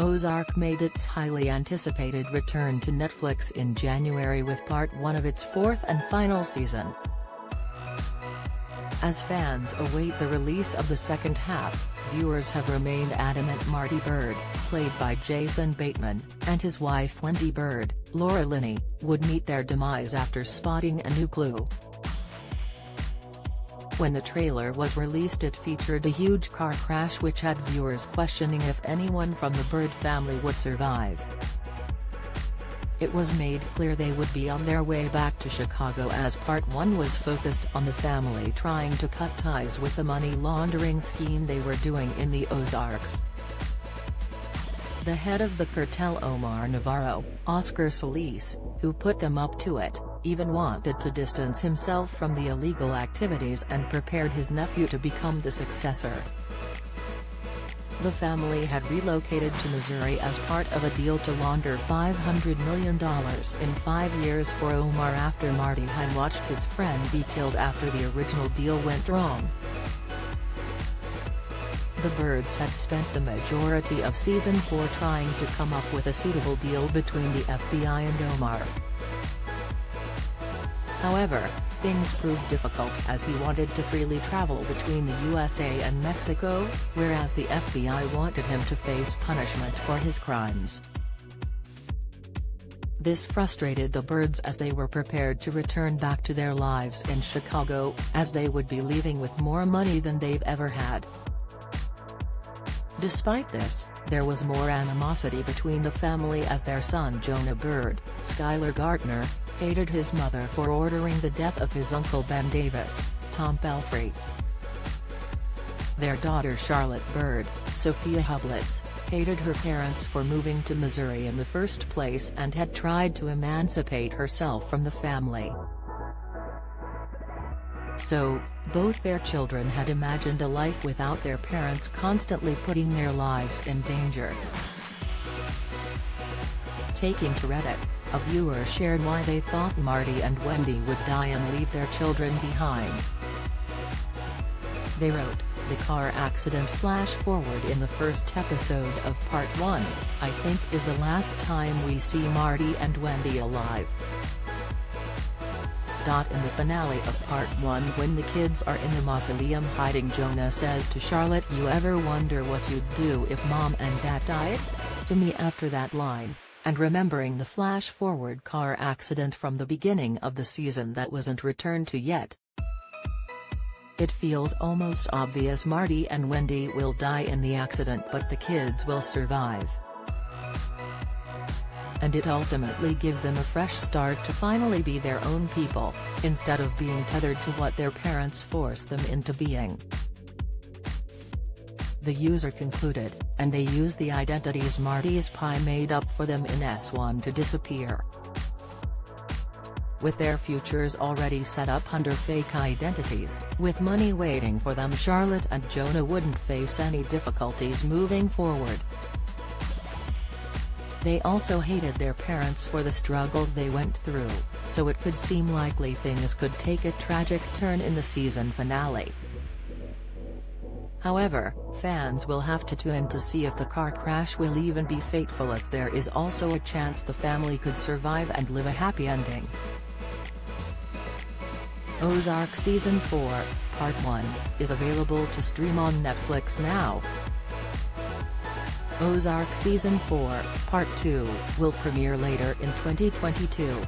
Ozark made its highly anticipated return to Netflix in January with Part 1 of its fourth and final season. As fans await the release of the second half, viewers have remained adamant Marty Byrde, played by Jason Bateman, and his wife Wendy Byrde, Laura Linney, would meet their demise after spotting a new clue. When the trailer was released, it featured a huge car crash which had viewers questioning if anyone from the Byrde family would survive. It was made clear they would be on their way back to Chicago, as Part 1 was focused on the family trying to cut ties with the money laundering scheme they were doing in the Ozarks. The head of the cartel, Omar Navarro, Oscar Solis, who put them up to it, even wanted to distance himself from the illegal activities and prepared his nephew to become the successor. The family had relocated to Missouri as part of a deal to launder $500 million in 5 years for Omar after Marty had watched his friend be killed after the original deal went wrong. The Byrdes had spent the majority of Season 4 trying to come up with a suitable deal between the FBI and Omar. However, things proved difficult as he wanted to freely travel between the USA and Mexico, whereas the FBI wanted him to face punishment for his crimes. This frustrated the Byrdes as they were prepared to return back to their lives in Chicago, as they would be leaving with more money than they've ever had. Despite this, there was more animosity between the family as their son Jonah Byrde, Skylar Gartner, hated his mother for ordering the death of his uncle Ben Davis, Tom Pelfrey. Their daughter Charlotte Byrde, Sophia Hublitz, hated her parents for moving to Missouri in the first place and had tried to emancipate herself from the family. So, both their children had imagined a life without their parents constantly putting their lives in danger. Taking to Reddit, a viewer shared why they thought Marty and Wendy would die and leave their children behind. They wrote, "The car accident flash forward in the first episode of Part 1, I think is the last time we see Marty and Wendy alive." In the finale of Part 1, when the kids are in the mausoleum hiding, Jonah says to Charlotte, "You ever wonder what you'd do if Mom and Dad died?" To me, after that line, and remembering the flash-forward car accident from the beginning of the season that wasn't returned to yet, it feels almost obvious Marty and Wendy will die in the accident but the kids will survive. And it ultimately gives them a fresh start to finally be their own people, instead of being tethered to what their parents forced them into being. The user concluded, and they use the identities Marty's Pie made up for them in S1 to disappear. With their futures already set up under fake identities, with money waiting for them, Charlotte and Jonah wouldn't face any difficulties moving forward. They also hated their parents for the struggles they went through, so it could seem likely things could take a tragic turn in the season finale. However, fans will have to tune in to see if the car crash will even be fateful, as there is also a chance the family could survive and live a happy ending. Ozark Season 4, Part 1, is available to stream on Netflix now. Ozark Season 4, Part 2, will premiere later in 2022.